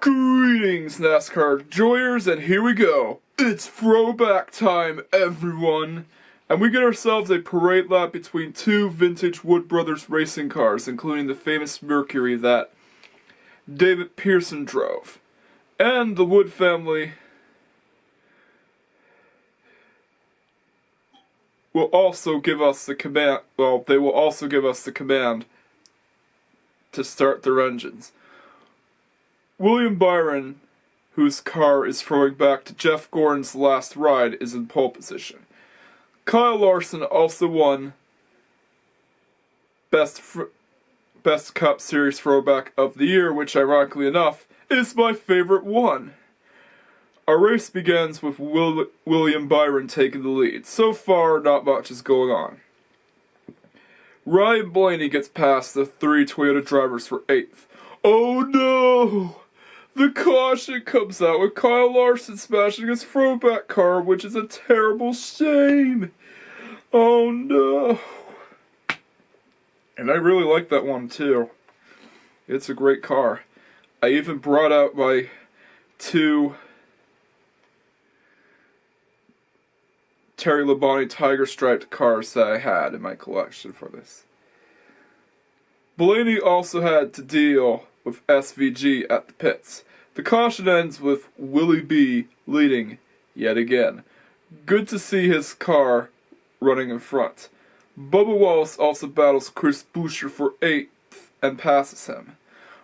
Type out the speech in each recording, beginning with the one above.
Greetings, NASCAR joyers, and here we go. It's throwback time, everyone. And we get ourselves a parade lap between two vintage Wood Brothers racing cars, including the famous Mercury that David Pearson drove. And the Wood family will also give us the command, they will also give us the command to start their engines. William Byron, whose car is throwing back to Jeff Gordon's last ride, is in pole position. Kyle Larson also won Best Cup Series Throwback of the Year, which ironically enough is my favorite one. Our race begins with William Byron taking the lead. So far, not much is going on. Ryan Blaney gets past the three Toyota drivers for 8th. Oh no! The caution comes out with Kyle Larson smashing his throwback car, which is a terrible shame. Oh no. And I really like that one too. It's a great car. I even brought out my 2 Terry Labonte Tiger Striped cars that I had in my collection for this. Blaney also had to deal with SVG at the pits. The caution ends with Willie B leading yet again. Good to see his car running in front. Bubba Wallace also battles Chris Buescher for 8th and passes him.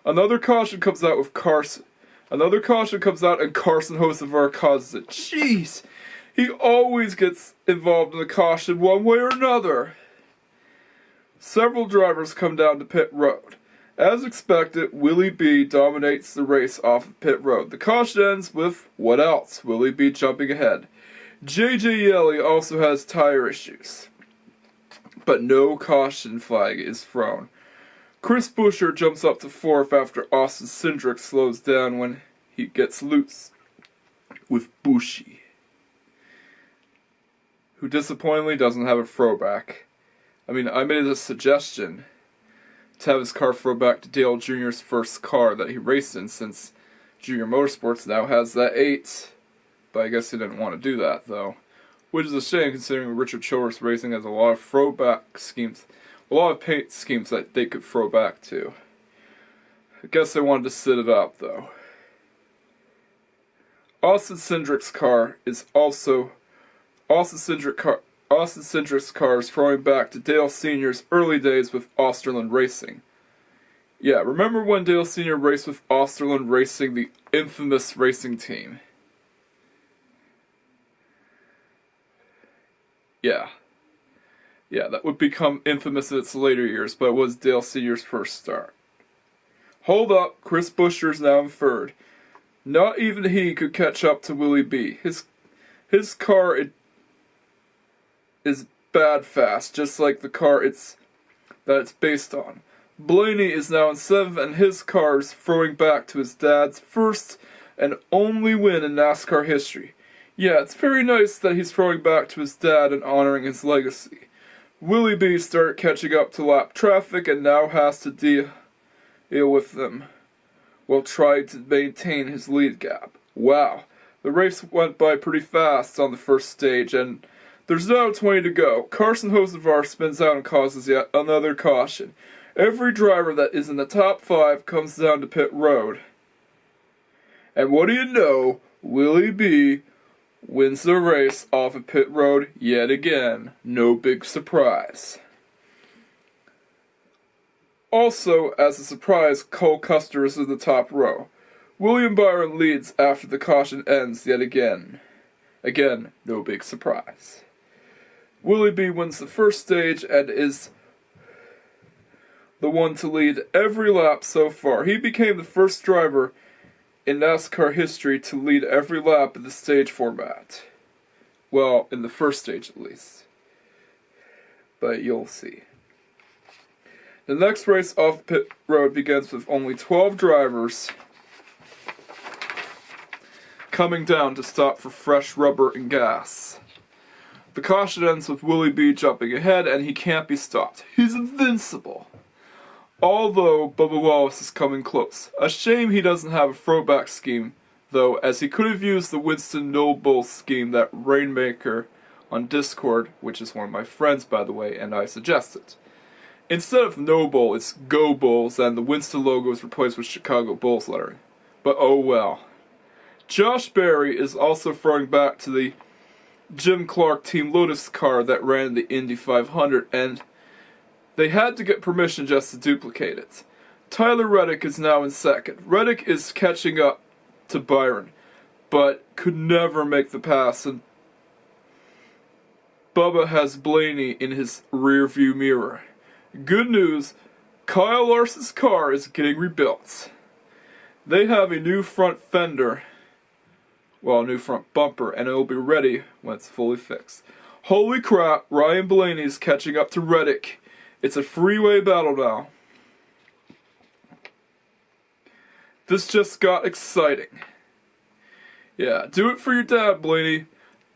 Another caution comes out and Carson Hocevar causes it. Jeez! He always gets involved in the caution one way or another. Several drivers come down to pit road. As expected, Willie B dominates the race off of pit road. The caution ends with, what else? Willie B jumping ahead. JJ Yelly also has tire issues, but no caution flag is thrown. Chris Buescher jumps up to 4th after Austin Cindric slows down when he gets loose with Bushi, who disappointingly doesn't have a throwback. I mean, I made a suggestion to have his car throw back to Dale Jr.'s first car that he raced in, since Junior Motorsports now has that 8. But I guess he didn't want to do that, though. Which is a shame, considering Richard Childress Racing has a lot of throwback schemes, a lot of paint schemes that they could throw back to. I guess they wanted to sit it up, though. Austin Cindric's car is also Austin Cindric's car is throwing back to Dale Sr.'s early days with Osterlund Racing. Yeah, remember when Dale Sr. raced with Osterlund Racing, the infamous racing team? Yeah, that would become infamous in its later years, but it was Dale Sr.'s first start. Hold up, Chris Buescher's now in 3rd. Not even he could catch up to Willie B. His car is bad fast, just like the car it's based on. Blaney is now in 7th, and his car is throwing back to his dad's first and only win in NASCAR history. Yeah, it's very nice that he's throwing back to his dad and honoring his legacy. Willie B started catching up to lap traffic and now has to deal with them while trying to maintain his lead gap. Wow, the race went by pretty fast on the first stage, and there's now 20 to go. Carson Hocevar spins out and causes yet another caution. Every driver that is in the top 5 comes down to pit road. And what do you know? Willie B wins the race off of pit road yet again. No big surprise. Also, as a surprise, Cole Custer is in the top row. William Byron leads after the caution ends yet again. Again, no big surprise. Willie B wins the first stage and is the one to lead every lap so far. He became the first driver in NASCAR history to lead every lap in the stage format. Well, in the first stage at least. But you'll see. The next race off pit road begins with only 12 drivers. coming down to stop for fresh rubber and gas. The caution ends with Willie B jumping ahead, and he can't be stopped. He's invincible. Although Bubba Wallace is coming close. A shame he doesn't have a throwback scheme, though, as he could have used the Winston Noble scheme that Rainmaker on Discord, which is one of my friends, by the way, and I suggested. Instead of Noble, it's Go Bulls, and the Winston logo is replaced with Chicago Bulls lettering. But oh well. Josh Berry is also throwing back to the Jim Clark Team Lotus car that ran the Indy 500, and they had to get permission just to duplicate it. Tyler Reddick is now in second. Reddick is catching up to Byron, but could never make the pass, and Bubba has Blaney in his rearview mirror. Good news, Kyle Larson's car is getting rebuilt. They have a new front fender, well, a new front bumper, and it will be ready when it's fully fixed. Holy crap, Ryan Blaney's catching up to Reddick. It's a freeway battle now. This just got exciting. Yeah, do it for your dad, Blaney.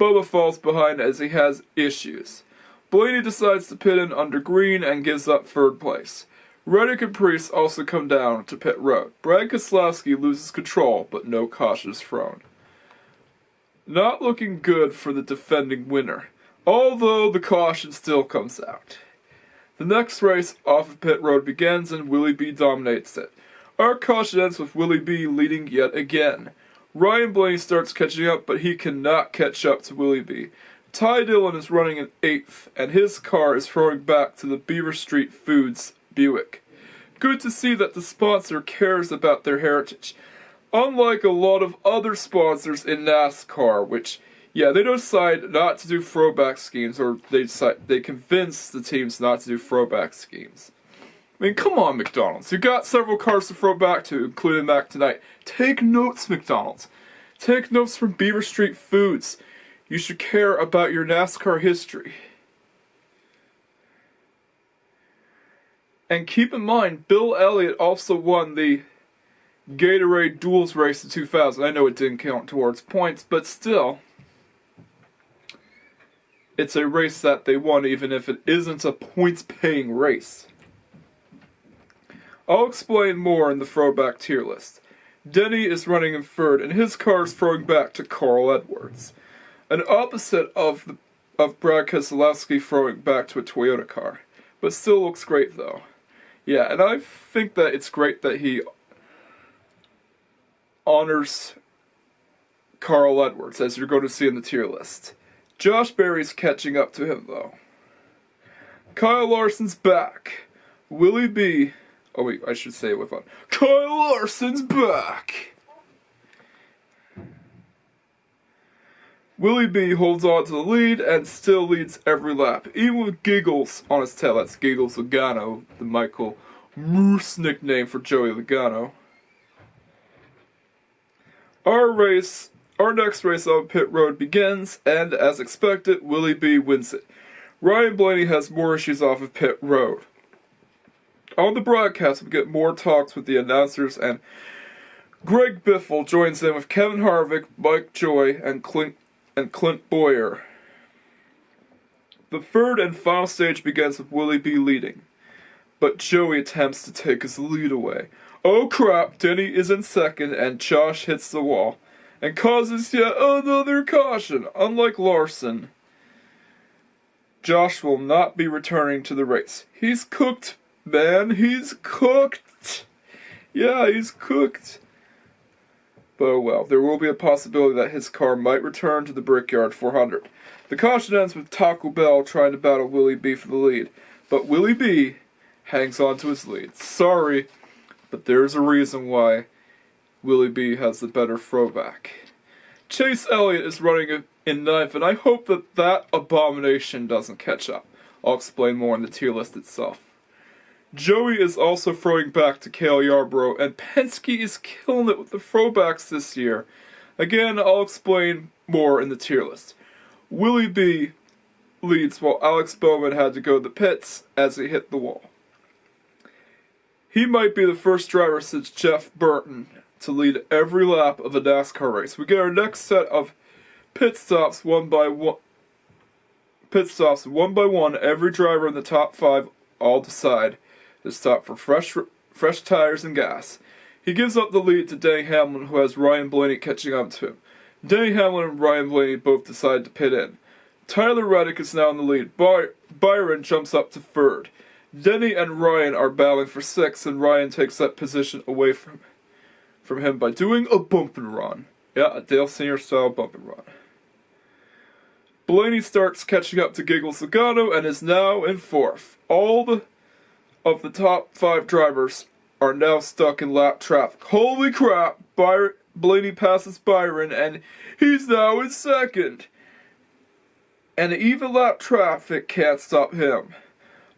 Bubba falls behind as he has issues. Blaney decides to pit in under green and gives up third place. Reddick and Priest also come down to pit road. Brad Keselowski loses control, but no caution is thrown. Not looking good for the defending winner, although the caution still comes out. The next race off of pit road begins and Willie B dominates it. Our caution ends with Willie B leading yet again. Ryan Blaney starts catching up, but he cannot catch up to Willie B. Ty Dillon is running in 8th, and his car is throwing back to the Beaver Street Foods Buick. Good to see that the sponsor cares about their heritage. Unlike a lot of other sponsors in NASCAR, which, yeah, they decide not to do throwback schemes, or they convince the teams not to do throwback schemes. I mean, come on, McDonald's. You got several cars to throw back to, including Mac tonight. Take notes, McDonald's. Take notes from Beaver Street Foods. You should care about your NASCAR history. And keep in mind, Bill Elliott also won the Gatorade Duels race in 2000. I know it didn't count towards points, but still, it's a race that they won even if it isn't a points-paying race. I'll explain more in the throwback tier list. Denny is running in third, and his car is throwing back to Carl Edwards. An opposite of Brad Keselowski throwing back to a Toyota car. But still looks great, though. Yeah, and I think that it's great that he honors Carl Edwards, as you're going to see in the tier list. Josh Berry's catching up to him, though. Kyle Larson's back. Willie B... Oh wait, I should say it with fun. Kyle Larson's back! Willie B holds on to the lead and still leads every lap, even with Giggles on his tail. That's Giggles Logano, the Michael Moose nickname for Joey Logano. Our next race on pit road begins, and as expected, Willie B wins it. Ryan Blaney has more issues off of pit road. On the broadcast, we get more talks with the announcers, and Greg Biffle joins in with Kevin Harvick, Mike Joy, and Clint Boyer. The third and final stage begins with Willie B leading, but Joey attempts to take his lead away. Oh crap, Denny is in second, and Josh hits the wall, and causes yet another caution. Unlike Larson, Josh will not be returning to the race. He's cooked, man, he's cooked. Yeah, he's cooked. But oh well, there will be a possibility that his car might return to the Brickyard 400. The caution ends with Taco Bell trying to battle Willie B for the lead, but Willie B hangs on to his lead. Sorry, but there's a reason why Willie B has the better throwback. Chase Elliott is running in ninth, and I hope that abomination doesn't catch up. I'll explain more in the tier list itself. Joey is also throwing back to Cale Yarborough, and Penske is killing it with the throwbacks this year. Again, I'll explain more in the tier list. Willie B leads while Alex Bowman had to go to the pits as he hit the wall. He might be the first driver since Jeff Burton to lead every lap of a NASCAR race. We get our next set of pit stops one by one. Pit stops one by one. Every driver in the top 5 all decide to stop for fresh tires and gas. He gives up the lead to Denny Hamlin, who has Ryan Blaney catching up to him. Denny Hamlin and Ryan Blaney both decide to pit in. Tyler Reddick is now in the lead. Byron jumps up to 3rd. Denny and Ryan are battling for 6th, and Ryan takes that position away from him by doing a bump and run. Yeah, a Dale Sr. style bump and run. Blaney starts catching up to Giggles Logano and is now in 4th. All of the top 5 drivers are now stuck in lap traffic. Holy crap! Blaney passes Byron and he's now in 2nd. And even lap traffic can't stop him.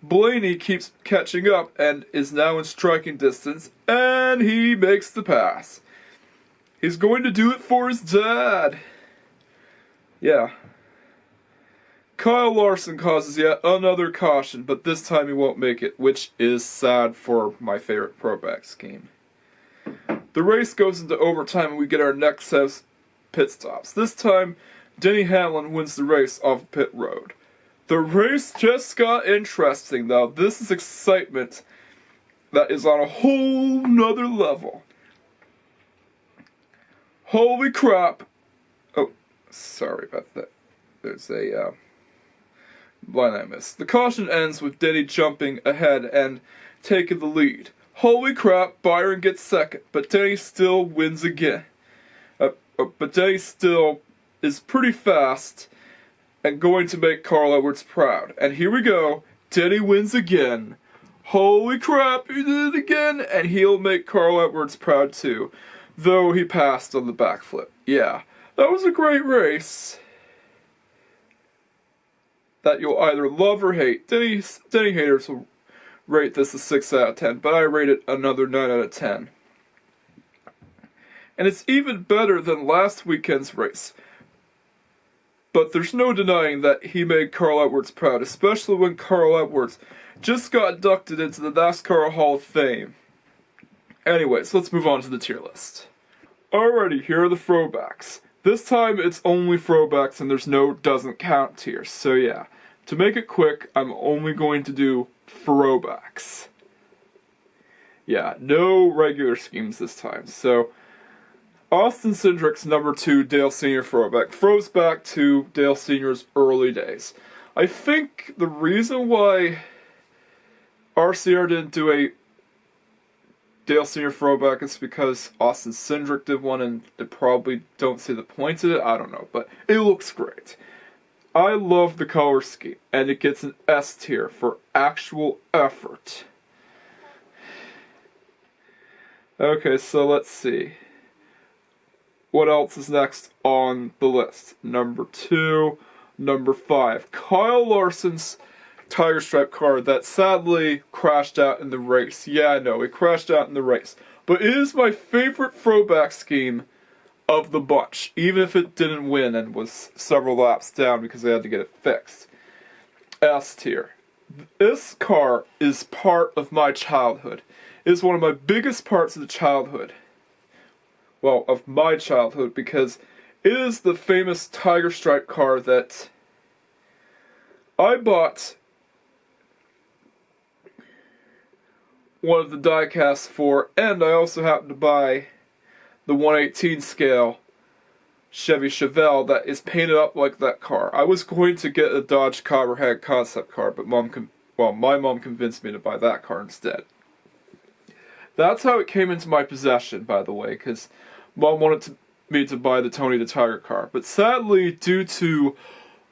Blaney keeps catching up and is now in striking distance, and he makes the pass. He's going to do it for his dad. Yeah. Kyle Larson causes yet another caution, but this time he won't make it, which is sad for my favorite throwback scheme. The race goes into overtime and we get our next set of pit stops. This time, Denny Hamlin wins the race off pit road. The race just got interesting, though. This is excitement that is on a whole nother level. Holy crap! Oh, sorry about that. There's a line I missed. The caution ends with Denny jumping ahead and taking the lead. Holy crap, Byron gets 2nd, but Denny still wins again. But Denny still is pretty fast and going to make Carl Edwards proud. And here we go, Denny wins again. Holy crap, he did it again! And he'll make Carl Edwards proud too, though he passed on the backflip. Yeah, that was a great race that you'll either love or hate. Denny haters will rate this a 6 out of 10, but I rate it another 9 out of 10. And it's even better than last weekend's race. But there's no denying that he made Carl Edwards proud, especially when Carl Edwards just got inducted into the NASCAR Hall of Fame. Anyways, let's move on to the tier list. Alrighty, here are the throwbacks. This time it's only throwbacks and there's no doesn't count tiers, so yeah. To make it quick, I'm only going to do throwbacks. Yeah, no regular schemes this time, so Austin Cindric's number 2 Dale Sr. throwback throws back to Dale Sr.'s early days. I think the reason why RCR didn't do a Dale Sr. throwback is because Austin Cindric did one and they probably don't see the point of it. I don't know, but it looks great. I love the color scheme, and it gets an S tier for actual effort. Okay, so let's see. What else is next on the list? Number 2, number 5. Kyle Larson's Tiger Stripe car that sadly crashed out in the race. Yeah, I know, it crashed out in the race. But it is my favorite throwback scheme of the bunch, even if it didn't win and was several laps down because they had to get it fixed. S tier. This car is part of my childhood. It is one of my biggest parts of the childhood. Well, of my childhood, because it is the famous Tiger Stripe car that I bought one of the diecasts for, and I also happened to buy the 1/18 scale Chevy Chevelle that is painted up like that car. I was going to get a Dodge Copperhead concept car, but my mom convinced me to buy that car instead. That's how it came into my possession, by the way, because Mom wanted me to buy the Tony the Tiger car. But sadly, due to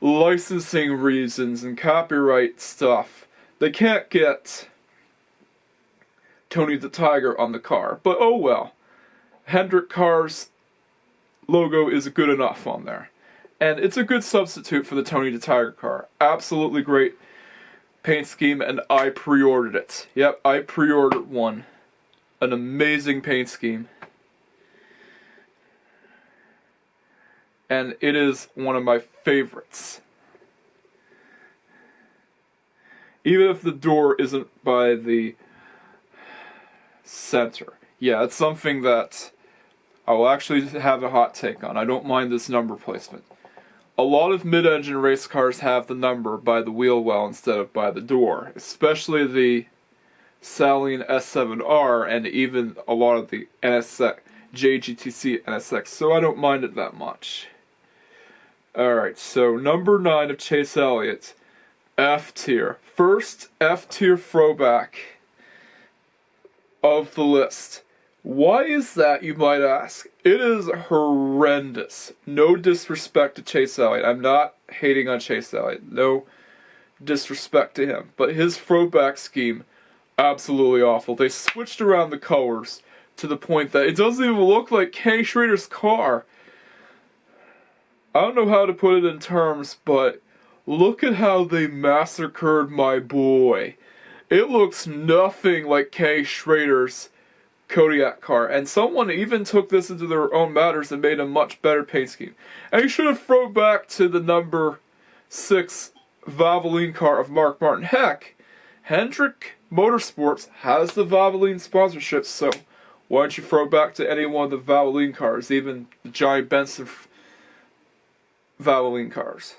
licensing reasons and copyright stuff, they can't get Tony the Tiger on the car. But oh well. Hendrick Car's logo is good enough on there. And it's a good substitute for the Tony the Tiger car. Absolutely great paint scheme, and I pre-ordered it. Yep, I pre-ordered one. An amazing paint scheme. And it is one of my favorites. Even if the door isn't by the center. Yeah, it's something that I will actually have a hot take on. I don't mind this number placement. A lot of mid-engine race cars have the number by the wheel well instead of by the door, especially the Saleen S7R and even a lot of the NSX, JGTC NSX, so I don't mind it that much. Alright, so number 9 of Chase Elliott, F tier. First F tier throwback of the list. Why is that, you might ask? It is horrendous. No disrespect to Chase Elliott. I'm not hating on Chase Elliott. No disrespect to him. But his throwback scheme, absolutely awful. They switched around the colors to the point that it doesn't even look like Kenny Schrader's car. I don't know how to put it in terms, but look at how they massacred my boy. It looks nothing like Kenny Schrader's Kodiak car, and someone even took this into their own matters and made a much better paint scheme. And you should have thrown back to the number 6 Valvoline car of Mark Martin. Heck, Hendrick Motorsports has the Valvoline sponsorship, so why don't you throw back to any one of the Valvoline cars, even the Johnny Benson Valvoline cars?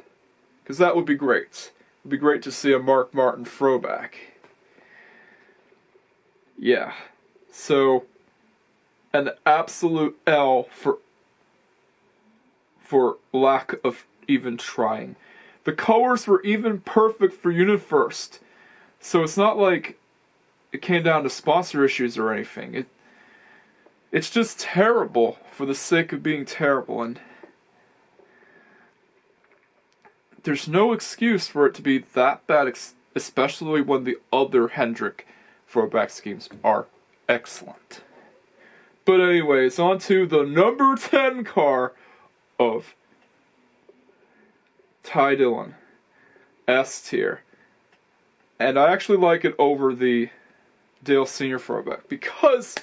Because that would be great. It would be great to see a Mark Martin throwback. Yeah. So, an absolute L for lack of even trying. The colors were even perfect for Unit First, so it's not like it came down to sponsor issues or anything. It's just terrible for the sake of being terrible, and there's no excuse for it to be that bad, especially when the other Hendrick throwback schemes are excellent. But anyways, on to the number 10 car of Ty Dillon, S tier. And I actually like it over the Dale Sr. throwback because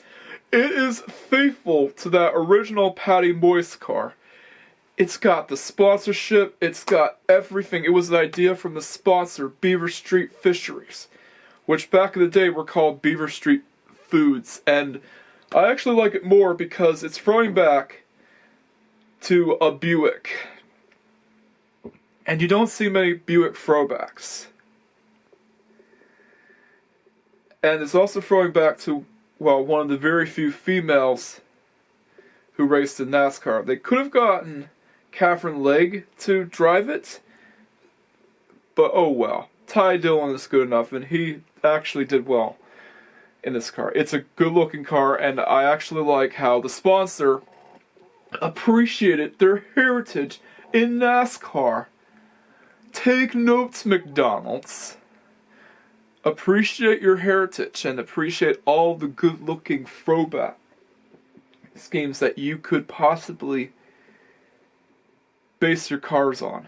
it is faithful to that original Patty Moyse car. It's got the sponsorship, it's got everything. It was an idea from the sponsor, Beaver Street Fisheries, which back in the day were called Beaver Street Foods, and I actually like it more because it's throwing back to a Buick. And you don't see many Buick throwbacks. And it's also throwing back to, well, one of the very few females who raced in NASCAR. They could have gotten Catherine Legg to drive it, but oh well. Ty Dillon is good enough, and he actually did well in this car. It's a good-looking car, and I actually like how the sponsor appreciated their heritage in NASCAR. Take notes, McDonald's. Appreciate your heritage and appreciate all the good-looking throwback schemes that you could possibly base your cars on.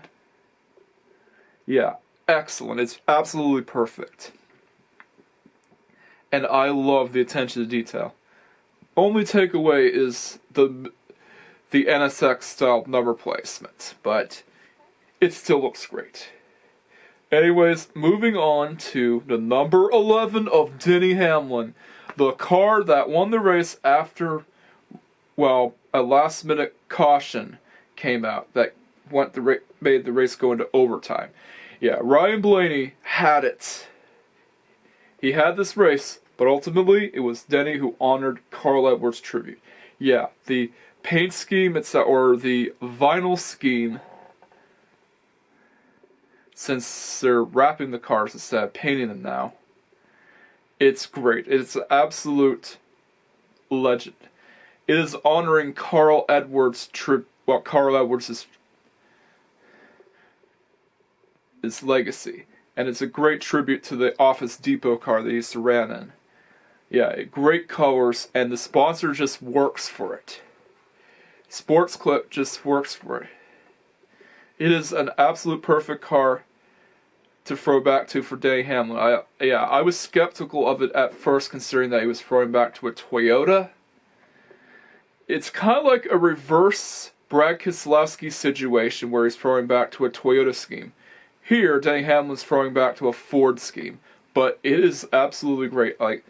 Yeah, excellent. It's absolutely perfect. And I love the attention to detail. Only takeaway is the NSX style number placement, but it still looks great. Anyways, moving on to the number 11 of Denny Hamlin, the car that won the race after, well, a last-minute caution came out that made the race go into overtime. Yeah, Ryan Blaney had it. He had this race, but ultimately it was Denny who honored Carl Edwards' tribute. Yeah, the paint scheme, or the vinyl scheme, since they're wrapping the cars instead of painting them now, it's great. It's an absolute legend. It is honoring Carl Edwards' Carl Edwards' his legacy. And it's a great tribute to the Office Depot car that he used to run in. Yeah, great colors, and the sponsor just works for it. Sports Clip just works for it. It is an absolute perfect car to throw back to for Denny Hamlin. I was skeptical of it at first, considering that he was throwing back to a Toyota. It's kind of like a reverse Brad Keselowski situation where he's throwing back to a Toyota scheme. Here, Denny Hamlin's throwing back to a Ford scheme, but it is absolutely great. Like,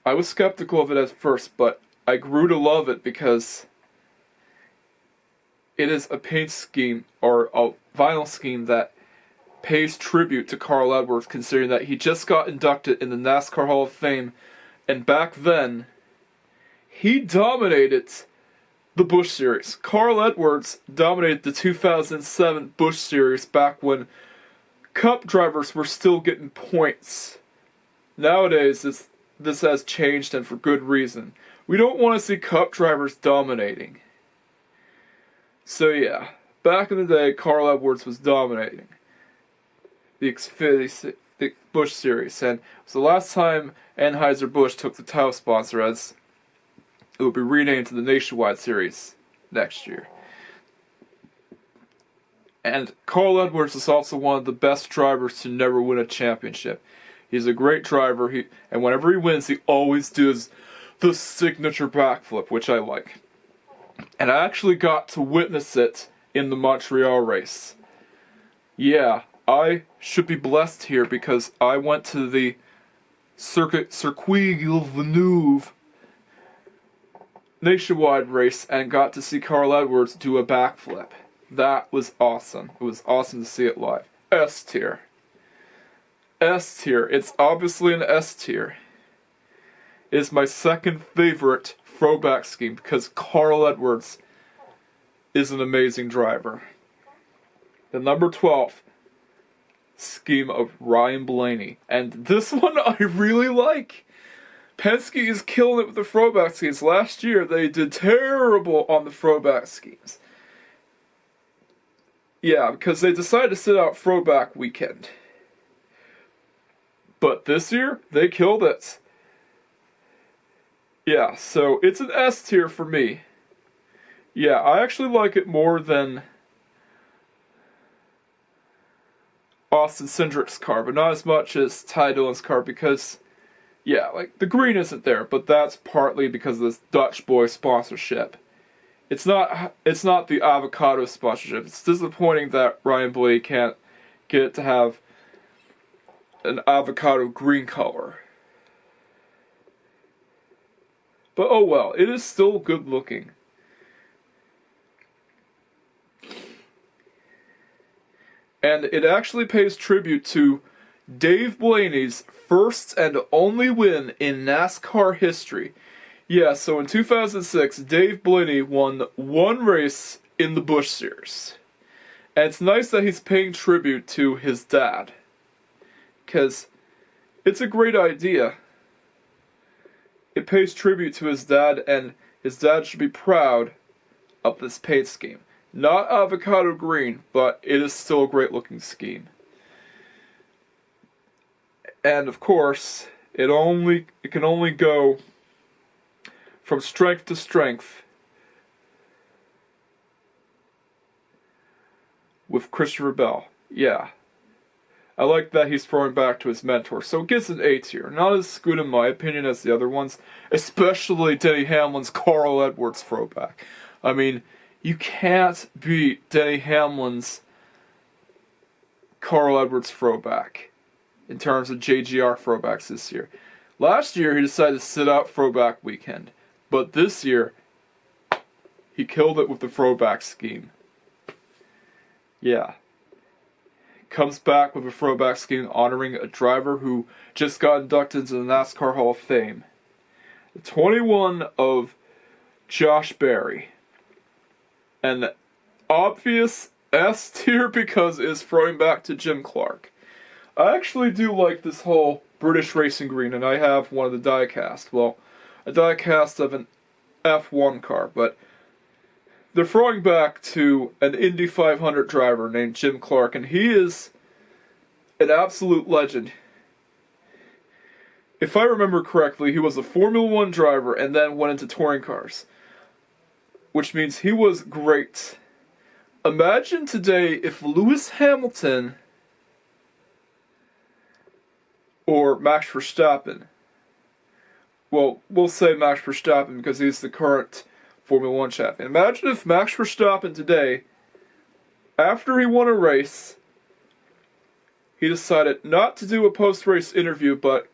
I was skeptical of it at first, but I grew to love it because it is a paint scheme or a vinyl scheme that pays tribute to Carl Edwards, considering that he just got inducted in the NASCAR Hall of Fame, and back then, he dominated the Busch Series. Carl Edwards dominated the 2007 Busch Series back when Cup drivers were still getting points. Nowadays, this has changed, and for good reason. We don't want to see Cup drivers dominating. So yeah, back in the day, Carl Edwards was dominating the Busch Series, and it was the last time Anheuser-Busch took the title sponsor, as it will be renamed to the Nationwide Series next year. And Carl Edwards is also one of the best drivers to never win a championship. He's a great driver, and whenever he wins, he always does the signature backflip, which I like. And I actually got to witness it in the Montreal race. Yeah, I should be blessed here because I went to the Circuit Villeneuve Nationwide race and got to see Carl Edwards do a backflip. That was awesome. It was awesome to see it live. S tier. S tier. It's obviously an S tier. It is my second favorite throwback scheme because Carl Edwards is an amazing driver. The number 12 scheme of Ryan Blaney. And this one I really like. Penske is killing it with the throwback schemes. Last year they did terrible on the throwback schemes. Yeah, because they decided to sit out throwback weekend. But this year, they killed it. Yeah, so it's an S tier for me. Yeah, I actually like it more than Austin Cindric's car, but not as much as Ty Dillon's car because, yeah, like, the green isn't there, but that's partly because of this Dutch Boy sponsorship. It's not the avocado sponsorship. It's disappointing that Ryan Blaney can't get it to have an avocado green color. But oh well, it is still good looking. And it actually pays tribute to Dave Blaney's first and only win in NASCAR history. Yeah, so in 2006, Dave Blaney won one race in the Busch Series. And it's nice that he's paying tribute to his dad. Because it's a great idea. It pays tribute to his dad, and his dad should be proud of this paint scheme. Not avocado green, but it is still a great looking scheme. And of course, it can only go from strength to strength with Christopher Bell. Yeah. I like that he's throwing back to his mentor, so it gets an A tier. Not as good in my opinion as the other ones, especially Denny Hamlin's Carl Edwards throwback. I mean, you can't beat Denny Hamlin's Carl Edwards throwback in terms of JGR throwbacks this year. Last year, he decided to sit out throwback weekend, but this year, he killed it with the throwback scheme. Yeah. Comes back with a throwback scheme honoring a driver who just got inducted into the NASCAR Hall of Fame. The 21 of Josh Berry. An obvious S tier because it's throwing back to Jim Clark. I actually do like this whole British racing green, and I have one of the die-cast. Well, a die-cast of an F1 car, but they're throwing back to an Indy 500 driver named Jim Clark, and he is an absolute legend. If I remember correctly, he was a Formula 1 driver and then went into touring cars, which means he was great. Imagine today if Lewis Hamilton or Max Verstappen, well, we'll say Max Verstappen because he's the current Formula 1 champion. Imagine if Max Verstappen today, after he won a race, he decided not to do a post-race interview, but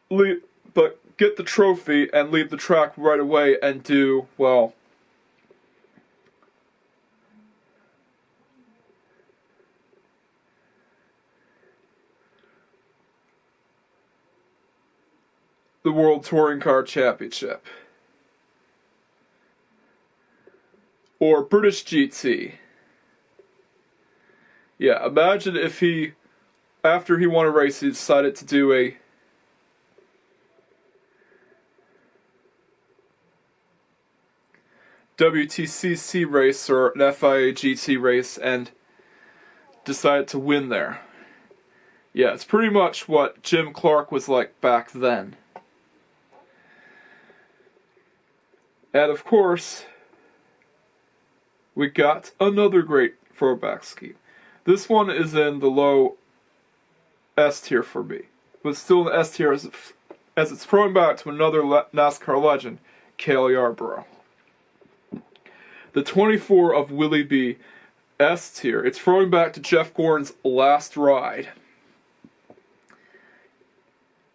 get the trophy and leave the track right away and do, well, the World Touring Car Championship. Or British GT. Yeah, imagine if he, after he won a race, he decided to do a WTCC race or an FIA GT race and decided to win there. Yeah, it's pretty much what Jim Clark was like back then. And of course, we got another great throwback scheme. This one is in the low S tier for me, but still in the S tier as it's throwing back to another NASCAR legend, Cale Yarborough. The 24 of Willie B, S tier. It's throwing back to Jeff Gordon's last ride.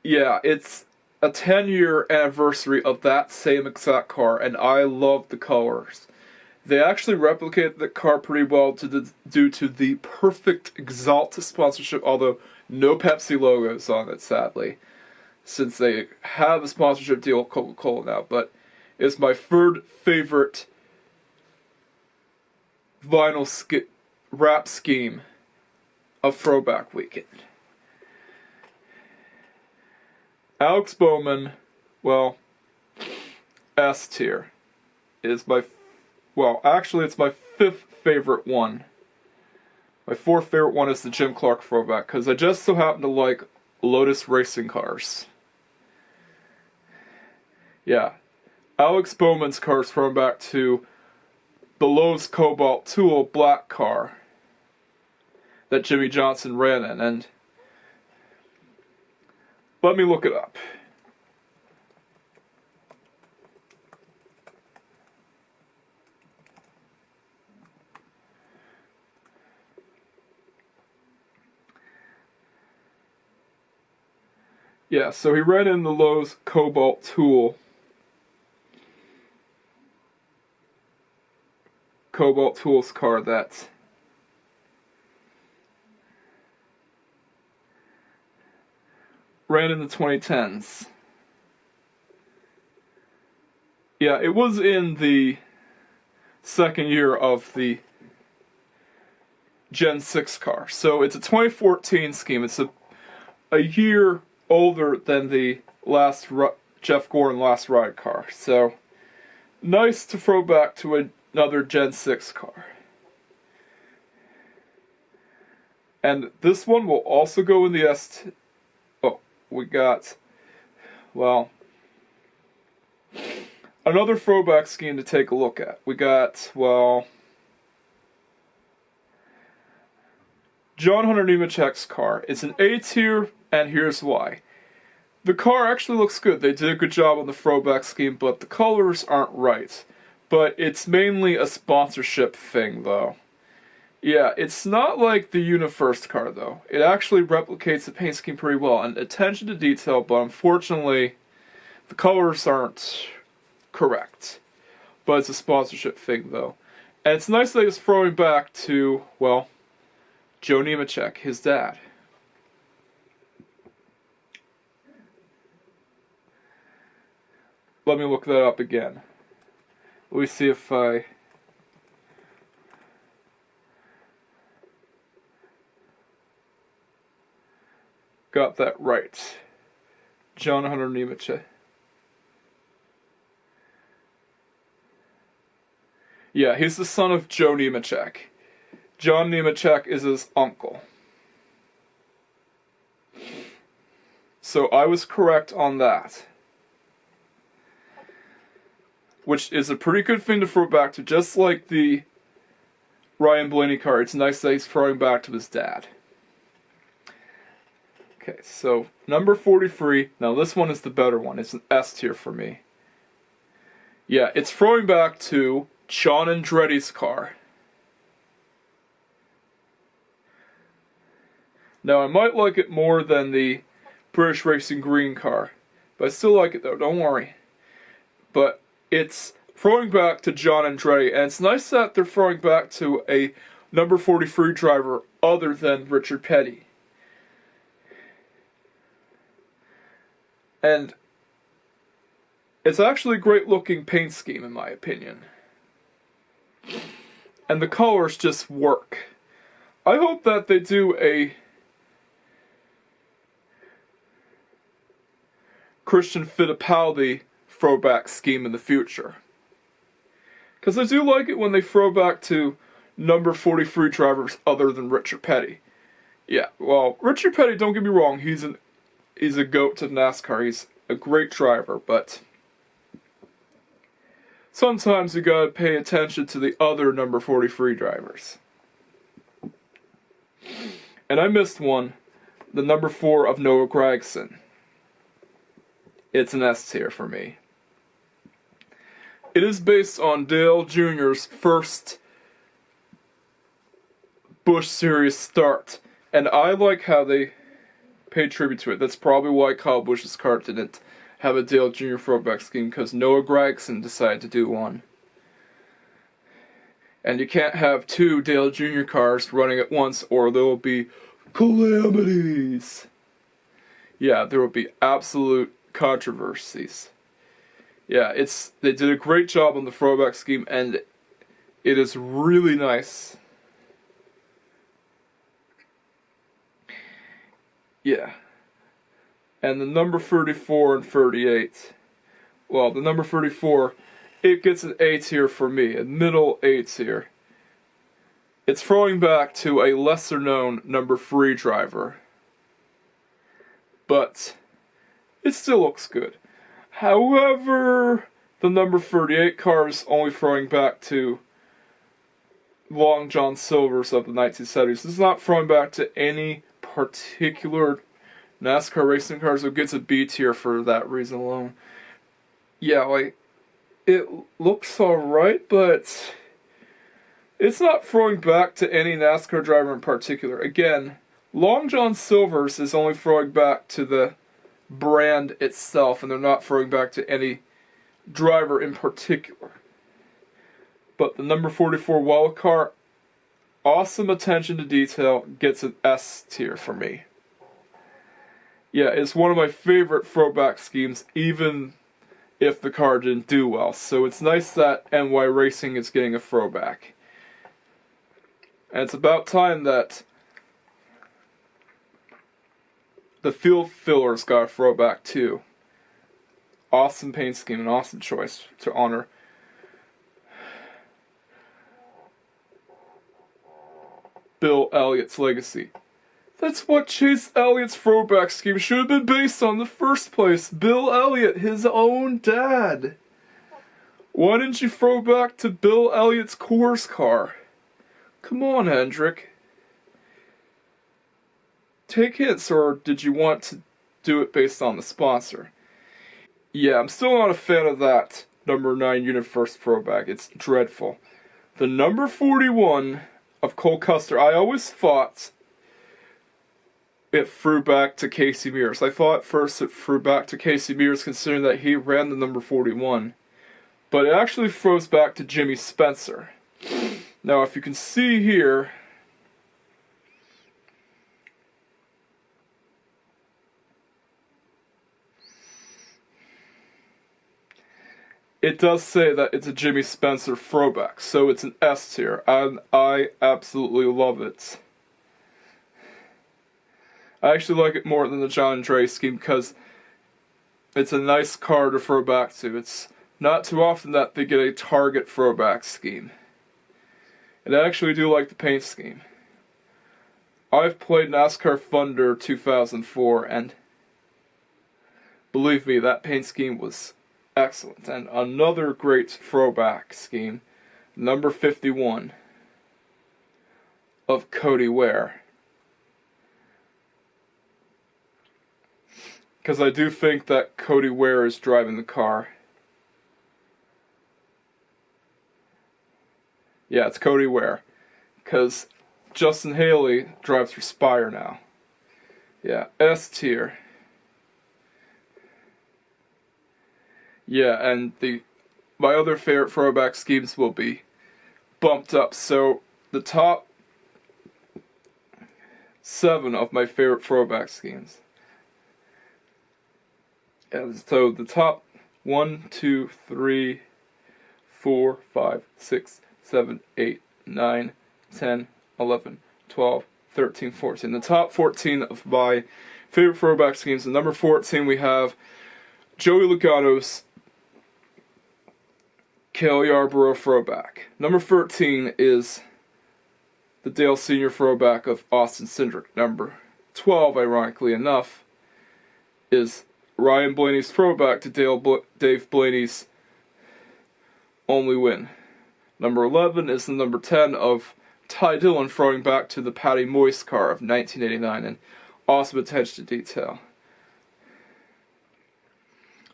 Yeah, it's a 10-year anniversary of that same exact car, and I love the colors. They actually replicate the car pretty well due to the perfect Exalta sponsorship, although no Pepsi logos on it, sadly, since they have a sponsorship deal with Coca-Cola now. But it's my third favorite vinyl wrap scheme of Throwback Weekend. Alex Bowman, well, S tier, is it's my fifth favorite one. My fourth favorite one is the Jim Clark throwback, because I just so happen to like Lotus racing cars. Yeah, Alex Bowman's car is thrown back to the Lowe's Cobalt Tool black car that Jimmy Johnson ran in, and let me look it up. Yeah, so he ran in the Lowe's Cobalt Tool. Cobalt Tool's car that ran in the 2010s. Yeah, it was in the second year of the Gen 6 car. So it's a 2014 scheme. It's a year older than the last Jeff Gordon last ride car. So nice to throw back to another Gen 6 car. And this one will also go in the we got, well, another throwback scheme to take a look at. We got, well, John Hunter Nemechek's car. It's an A tier, and here's why. The car actually looks good. They did a good job on the throwback scheme, but the colors aren't right. But it's mainly a sponsorship thing, though. Yeah, it's not like the Unifirst car, though. It actually replicates the paint scheme pretty well, and attention to detail, but unfortunately, the colors aren't correct. But it's a sponsorship thing, though. And it's nice that it's throwing back to, well, Joe Nemechek, his dad. Let me look that up again. Let me see if I got that right. John Hunter Nemechek. Yeah, he's the son of Joe Nemechek. John Nemechek is his uncle. So I was correct on that. Which is a pretty good thing to throw back to, just like the Ryan Blaney car. It's nice that he's throwing back to his dad. Okay, so number 43. Now this one is the better one. It's an S tier for me. Yeah, it's throwing back to John Andretti's car. Now I might like it more than the British Racing Green car. But I still like it though, don't worry. But it's throwing back to John Andretti, and it's nice that they're throwing back to a number 43 driver other than Richard Petty. And it's actually a great looking paint scheme in my opinion. And the colors just work. I hope that they do a Christian Fittipaldi throwback scheme in the future. Because I do like it when they throw back to number 43 drivers other than Richard Petty. Yeah, well, Richard Petty, don't get me wrong, he's a goat to NASCAR. He's a great driver, but sometimes you gotta pay attention to the other number 43 drivers. And I missed one, the number 4 of Noah Gragson. It's an S tier for me. It is based on Dale Jr.'s first Busch Series start, and I like how they paid tribute to it. That's probably why Kyle Busch's car didn't have a Dale Jr. throwback scheme, because Noah Gragson decided to do one. And you can't have 2 Dale Jr. cars running at once, or there will be calamities. Yeah, there will be absolute controversies. Yeah, they did a great job on the throwback scheme, and it is really nice. Yeah. And the number 34 and 38. Well, the number 34, it gets an A tier for me, a middle A tier. It's throwing back to a lesser known number 3 driver. But it still looks good. However, the number 38 car is only throwing back to Long John Silver's of the 1970s. It's not throwing back to any particular NASCAR racing cars, so it gets a B tier for that reason alone. Yeah, like, it looks alright, but it's not throwing back to any NASCAR driver in particular. Again, Long John Silver's is only throwing back to the brand itself, and they're not throwing back to any driver in particular. But the number 44 wild car, awesome attention to detail, gets an S tier for me. Yeah, it's one of my favorite throwback schemes, even if the car didn't do well. So it's nice that NY Racing is getting a throwback. And it's about time that the Field Fillers got a throwback too. Awesome paint scheme, an awesome choice to honor Bill Elliott's legacy. That's what Chase Elliott's throwback scheme should have been based on in the first place. Bill Elliott, his own dad. Why didn't you throw back to Bill Elliott's Coors car? Come on, Hendrick. Take hints, or did you want to do it based on the sponsor? Yeah, I'm still not a fan of that number 9 unit first throwback. It's dreadful. The number 41 of Cole Custer, I always thought it threw back to Casey Mears. I thought at first it threw back to Casey Mears considering that he ran the number 41. But it actually throws back to Jimmy Spencer. Now, if you can see here, it does say that it's a Jimmy Spencer throwback, so it's an S tier, and I absolutely love it. I actually like it more than the John Andretti scheme because it's a nice car to throw back to. It's not too often that they get a Target throwback scheme. And I actually do like the paint scheme. I've played NASCAR Thunder 2004, and believe me, that paint scheme was excellent. And another great throwback scheme, number 51 of Cody Ware. Because I do think that Cody Ware is driving the car. Yeah, it's Cody Ware. Because Justin Haley drives for Spire now. Yeah, S tier. Yeah, and my other favorite throwback schemes will be bumped up. So the top 7 of my favorite throwback schemes. And so the top 1, 2, 3, 4, 5, 6, 7, 8, 9, 10, 11, 12, 13, 14. The top 14 of my favorite throwback schemes. And number 14 we have Joey Logano's Cale Yarborough throwback. Number 13 is the Dale Sr. throwback of Austin Cindric. Number 12, ironically enough, is Ryan Blaney's throwback to Dave Blaney's only win. Number 11 is the number 10 of Ty Dillon throwing back to the Patty Moist car of 1989, and awesome attention to detail.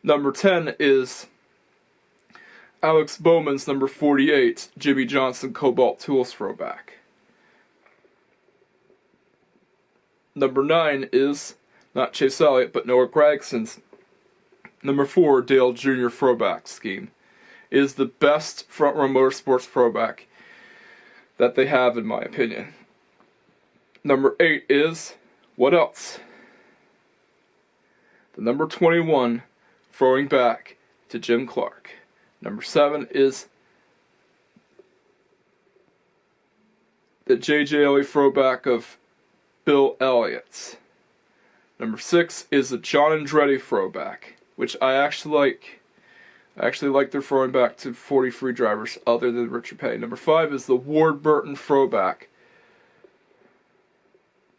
Number 10 is Alex Bowman's number 48, Jimmy Johnson Cobalt Tools throwback. Number 9 is not Chase Elliott, but Noah Gragson's number 4 Dale Jr. throwback scheme. It is the best front row motorsports throwback that they have, in my opinion. Number 8 is what else? The number 21 throwing back to Jim Clark. Number 7 is the J.J. Elliott throwback of Bill Elliott's. Number 6 is the John Andretti throwback, which I actually like. I actually like their throwing back to 43 drivers other than Richard Petty. Number 5 is the Ward Burton throwback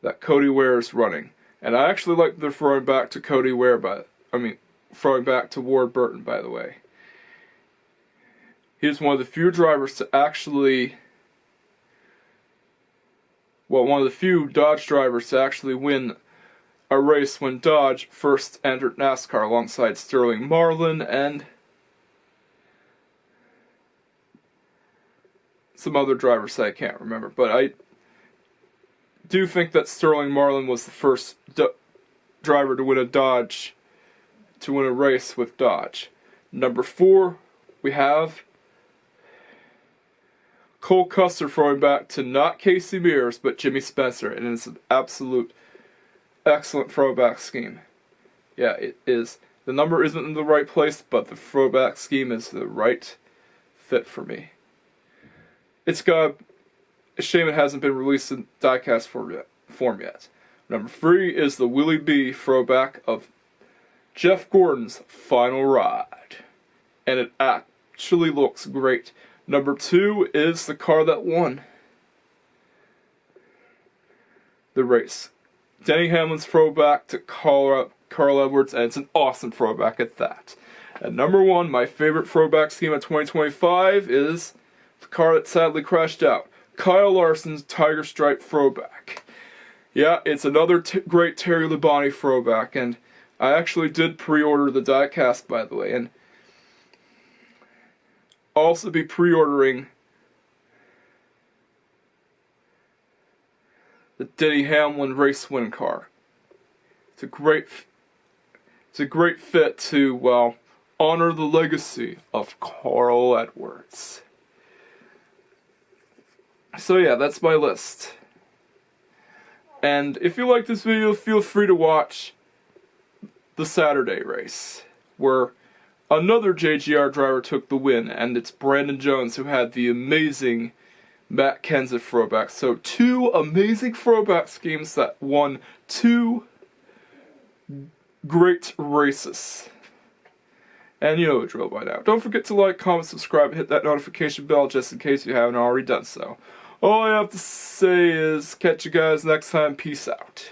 that Cody Ware is running. And I actually like their throwing back to throwing back to Ward Burton, by the way. He is one of the few drivers to actually, one of the few Dodge drivers to actually win a race when Dodge first entered NASCAR alongside Sterling Marlin and some other drivers that I can't remember. But I do think that Sterling Marlin was the first driver to win a race with Dodge. Number 4, we have Cole Custer throwing back to not Casey Mears, but Jimmy Spencer, and it's an absolute excellent throwback scheme. Yeah, it is. The number isn't in the right place, but the throwback scheme is the right fit for me. It's got a shame it hasn't been released in diecast form yet. Number 3 is the Willie B throwback of Jeff Gordon's Final Ride, and it actually looks great. Number 2 is the car that won the race. Denny Hamlin's throwback to Carl Edwards, and it's an awesome throwback at that. And number 1, my favorite throwback scheme of 2025 is the car that sadly crashed out. Kyle Larson's Tiger Stripe throwback. Yeah, it's another great Terry Labonte throwback, and I actually did pre-order the diecast, by the way, and I'll also be pre-ordering the Denny Hamlin race win car. It's a great fit to, honor the legacy of Carl Edwards. So yeah, that's my list. And if you like this video, feel free to watch the Saturday race, where another JGR driver took the win, and it's Brandon Jones who had the amazing Matt Kenseth throwback. So 2 amazing throwback schemes that won 2 great races. And you know the drill by now. Don't forget to like, comment, subscribe, and hit that notification bell just in case you haven't already done so. All I have to say is catch you guys next time. Peace out.